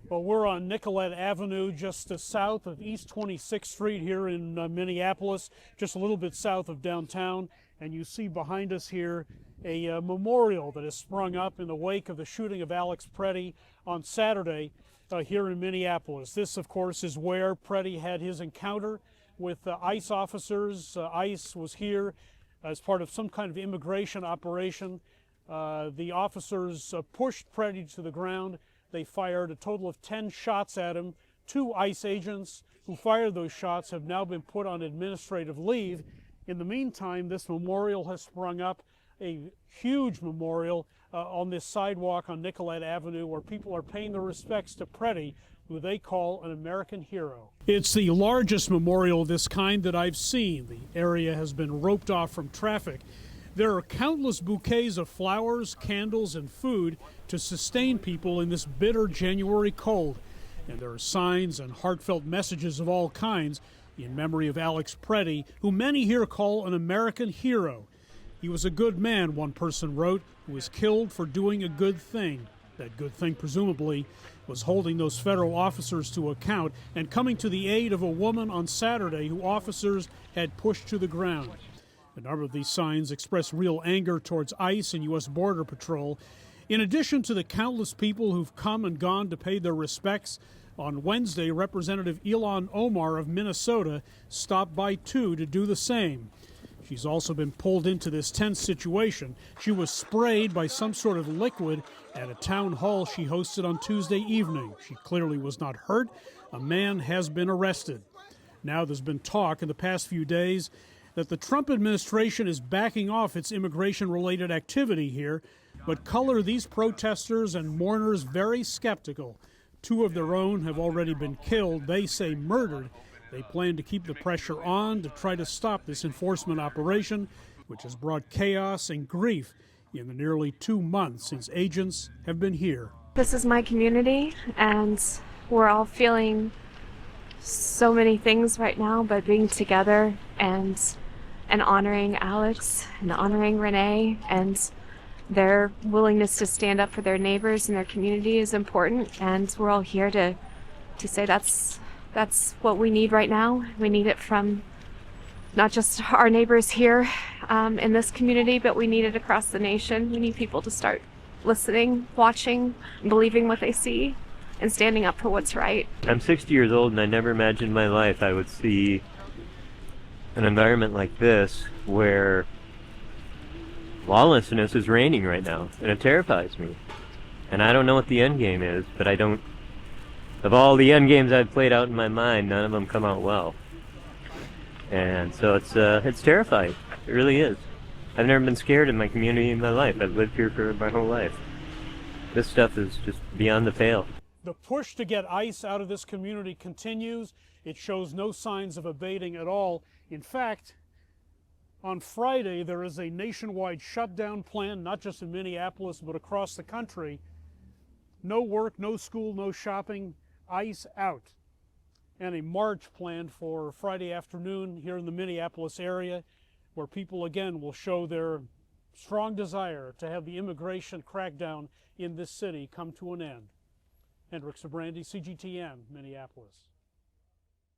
Well, we're on Nicollet Avenue, just south of East 26th Street here in Minneapolis, just a little bit south of downtown. And you see behind us here a memorial that has sprung up in the wake of the shooting of Alex Preddy on Saturday here in Minneapolis. This, of course, is where Preddy had his encounter with ICE officers. ICE was here as part of some kind of immigration operation. The officers pushed Preddy to the ground. They fired a total of 10 shots at him. 2 ICE agents who fired those shots have now been put on administrative leave. In the meantime, this memorial has sprung up, a huge memorial on this sidewalk on Nicollet Avenue, where people are paying their respects to Preddy, who they call an American hero. It's the largest memorial of this kind that I've seen. The area has been roped off from traffic. There are countless bouquets of flowers, candles, and food to sustain people in this bitter January cold. And there are signs and heartfelt messages of all kinds in memory of Alex Preddy, who many here call an American hero. He was a good man, one person wrote, who was killed for doing a good thing. That good thing, presumably, was holding those federal officers to account and coming to the aid of a woman on Saturday who officers had pushed to the ground. A number of these signs express real anger towards ICE and U.S. Border Patrol. In addition to the countless people who've come and gone to pay their respects, on Wednesday, Representative Ilhan Omar of Minnesota stopped by too to do the same. She's also been pulled into this tense situation. She was sprayed by some sort of liquid at a town hall she hosted on Tuesday evening. She clearly was not hurt. A man has been arrested. Now there's been talk in the past few days that the Trump administration is backing off its immigration-related activity here, but color these protesters and mourners very skeptical. 2 of their own have already been killed, they say murdered. They plan to keep the pressure on to try to stop this enforcement operation, which has brought chaos and grief in the nearly 2 months since agents have been here. This is my community, and we're all feeling so many things right now, but being together and honoring Alex and honoring Renee and their willingness to stand up for their neighbors and their community is important, and we're all here to say that's what we need right now. We need it from not just our neighbors here in this community, but we need it across the nation. We need people to start listening, watching, believing what they see, and standing up for what's right. I'm 60 years old, and I never imagined in my life I would see an environment like this where lawlessness is reigning right now, and it terrifies me. And I don't know what the end game is, but I don't. Of all the end games I've played out in my mind, none of them come out well. And so it's terrifying. It really is. I've never been scared in my community in my life. I've lived here for my whole life. This stuff is just beyond the pale. The push to get ICE out of this community continues. It shows no signs of abating at all. In fact, on Friday, there is a nationwide shutdown plan, not just in Minneapolis, but across the country. No work, no school, no shopping, ICE out. And a march planned for Friday afternoon here in the Minneapolis area, where people again will show their strong desire to have the immigration crackdown in this city come to an end. Hendrik Sabrandi, CGTN, Minneapolis.